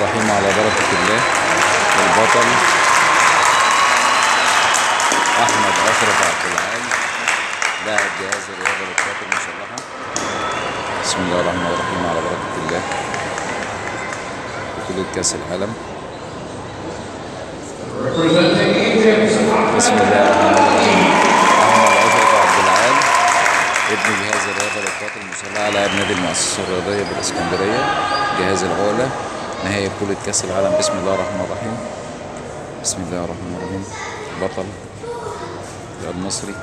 الرحيم على بركة الله. البطل أحمد أشرف عبد العال لاعب جهاز الرياضة للقوات المسلحة. بسم الله الرحمن الرحيم على بركة الله. بطولة كأس العالم. بسم الله الرحمن الرحيم. أحمد أشرف عبد العال ابن جهاز الرياضة للقوات المسلحة لاعب نادي المؤسسة الرياضية بالإسكندرية. جهاز العقلة نهائي بطولة كأس العالم. بسم الله الرحمن الرحيم. بسم الله الرحمن الرحيم. بطل المصري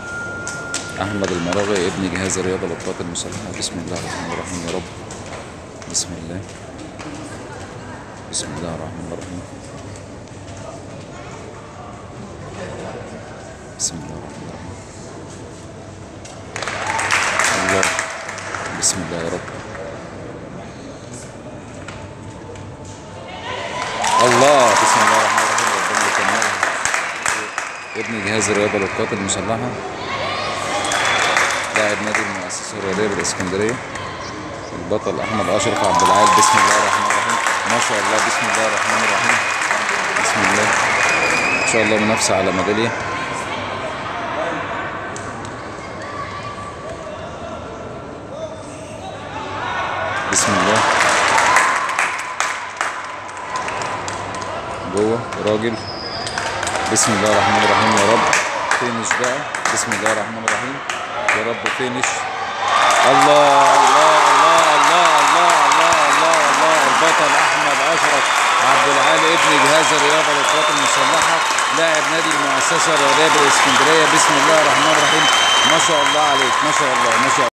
أحمد المراغي ابن جهاز الرياضة للقوات المسلحة. بسم الله الرحمن الرحيم يا رب. بسم الله. بسم الله الرحمن الرحيم. بسم الله الرحمن الرحيم. الله. بسم الله يا رب. الله. بسم الله الرحمن الرحيم. ربنا يكملها. ابن جهاز الرياضة للقوات المسلحة لاعب نادي المؤسسة الرياضية بالإسكندرية. البطل أحمد أشرف عبد العال. بسم الله الرحمن الرحيم. ما شاء الله. بسم الله الرحمن الرحيم. بسم الله. إن شاء الله منافسة على ميدالية. بسم الله. جوه راجل. بسم الله الرحمن الرحيم يا رب. فينش بقى. بسم الله الرحمن الرحيم يا رب. فينش. الله الله الله الله الله الله الله الله. البطل احمد اشرف عبد العال ابن جهاز الرياضه للقوات المسلحه لاعب نادي المؤسسه الرياضيه بالاسكندريه. بسم الله الرحمن الرحيم. ما شاء الله عليك. ما شاء الله. ما شاء الله.